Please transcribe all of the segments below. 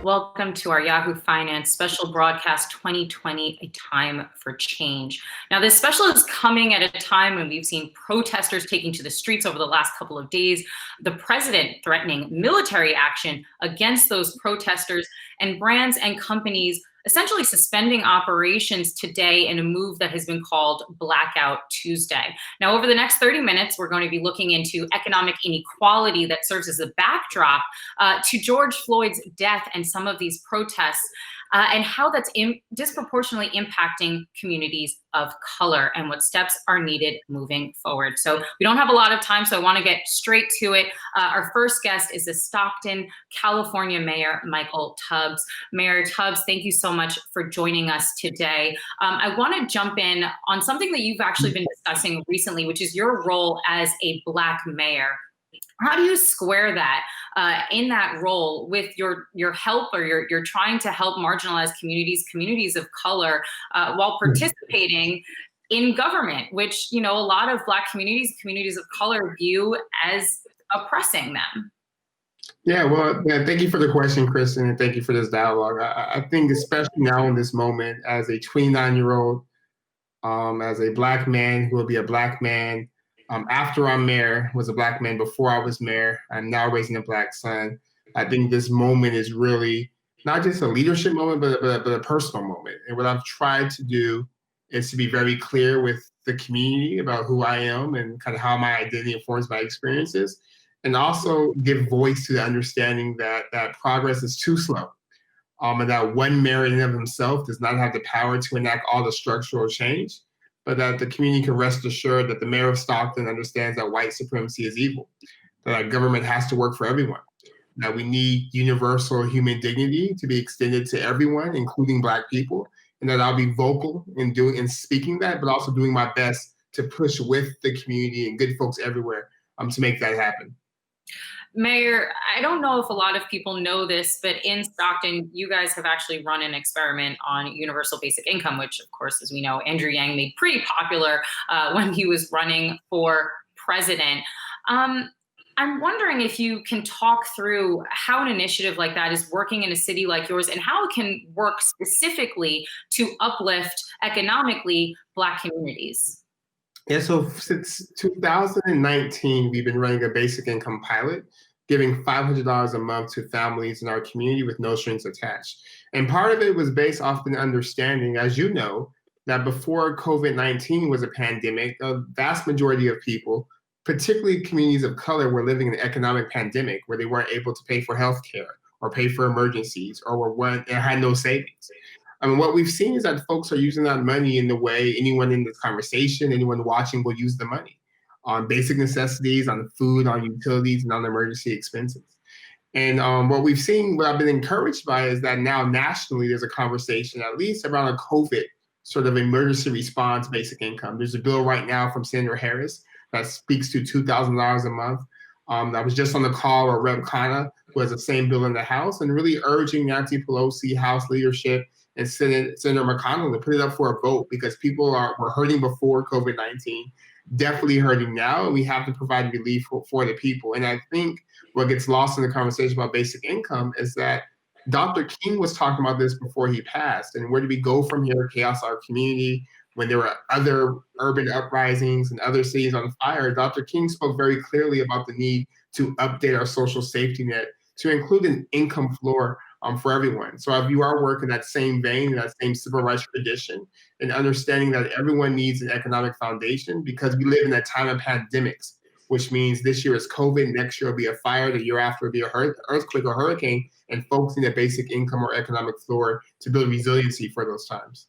Welcome to our Yahoo Finance special broadcast 2020, A Time for Change. Now, this special is coming at a time when we've seen protesters taking to the streets over the last couple of days, the president threatening military action against those protesters, and brands and companies essentially suspending operations today in a move that has been called Blackout Tuesday. Now, over the next 30 minutes, we're going to be looking into economic inequality that serves as a backdrop to George Floyd's death and some of these protests, and how that's disproportionately impacting communities of color and what steps are needed moving forward. So we don't have a lot of time, so I want to get straight to it. Our first guest is the Stockton, California Mayor, Michael Tubbs. Mayor Tubbs, thank you so much for joining us today. I want to jump in on something that you've actually been discussing recently, which is your role as a Black mayor. How do you square that in that role with your help, or you're trying to help marginalized communities of color, while participating in government, which, you know, a lot of Black communities of color view as oppressing them? Yeah, well, thank you for the question, Kristen, and thank you for this dialogue. I think especially now in this moment, as a 29-year-old, as a Black man who will be a Black man, after I'm mayor, was a Black man before I was mayor. I'm now raising a Black son. I think this moment is really not just a leadership moment, but a personal moment. And what I've tried to do is to be very clear with the community about who I am and kind of how my identity informs my experiences, and also give voice to the understanding that progress is too slow, and that one mayor in and of himself does not have the power to enact all the structural change, but that the community can rest assured that the mayor of Stockton understands that white supremacy is evil, that our government has to work for everyone, that we need universal human dignity to be extended to everyone, including Black people, and that I'll be vocal in speaking that, but also doing my best to push with the community and good folks everywhere to make that happen. Mayor, I don't know if a lot of people know this, but in Stockton, you guys have actually run an experiment on universal basic income, which, of course, as we know, Andrew Yang made pretty popular when he was running for president. I'm wondering if you can talk through how an initiative like that is working in a city like yours, and how it can work specifically to uplift economically Black communities. Yeah, so since 2019, we've been running a basic income pilot, giving $500 a month to families in our community with no strings attached. And part of it was based off an understanding, as you know, that before COVID-19 was a pandemic, a vast majority of people, particularly communities of color, were living in an economic pandemic where they weren't able to pay for healthcare or pay for emergencies, or had no savings. I mean, what we've seen is that folks are using that money in the way anyone in this conversation, anyone watching, will use the money on basic necessities, on food, on utilities, and on emergency expenses. And what we've seen, what I've been encouraged by, is that now nationally there's a conversation, at least around a COVID sort of emergency response basic income. There's a bill right now from Senator Harris that speaks to $2,000 a month. I was just on the call with Rep. Khanna, who has the same bill in the House, and really urging Nancy Pelosi, House leadership, and Senator McConnell to put it up for a vote, because people were hurting before COVID-19, definitely hurting now, and we have to provide relief for the people. And I think what gets lost in the conversation about basic income is that Dr. King was talking about this before he passed. And where do we go from here? Chaos our community. When there were other urban uprisings and other cities on fire, Dr. King spoke very clearly about the need to update our social safety net to include an income floor for everyone. So I view our work in that same vein, in that same civil rights tradition, and understanding that everyone needs an economic foundation, because we live in a time of pandemics, which means this year is COVID, next year will be a fire, the year after will be a earthquake or hurricane, and folks need a basic income or economic floor to build resiliency for those times.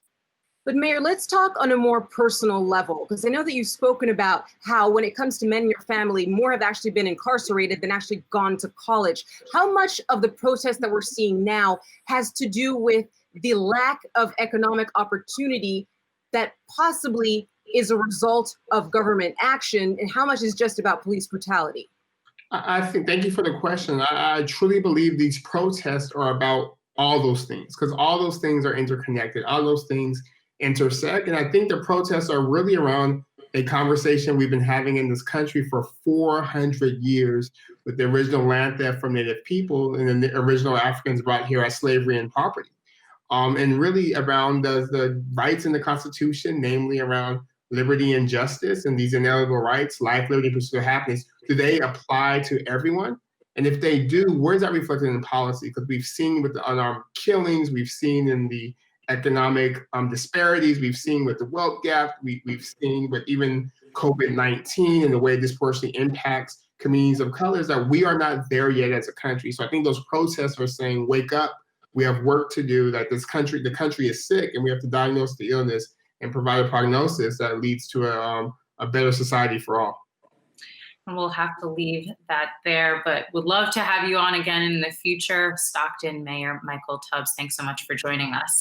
But Mayor, let's talk on a more personal level, because I know that you've spoken about how when it comes to men in your family, more have actually been incarcerated than actually gone to college. How much of the protest that we're seeing now has to do with the lack of economic opportunity that possibly is a result of government action, and how much is just about police brutality? I think, thank you for the question. I truly believe these protests are about all those things, because all those things are interconnected, all those things intersect. And I think the protests are really around a conversation we've been having in this country for 400 years with the original land theft from Native people and then the original Africans brought here as slavery and property. And really around the rights in the Constitution, namely around liberty and justice and these inalienable rights, life, liberty, pursuit of happiness, do they apply to everyone? And if they do, where is that reflected in policy? Because we've seen with the unarmed killings, we've seen in the economic disparities, we've seen with the wealth gap, we've seen with even COVID-19 and the way this disproportionately impacts communities of colors, that we are not there yet as a country. So I think those protests are saying, wake up, we have work to do, that the country is sick, and we have to diagnose the illness and provide a prognosis that leads to a better society for all. And we'll have to leave that there, but would love to have you on again in the future. Stockton Mayor Michael Tubbs, thanks so much for joining us.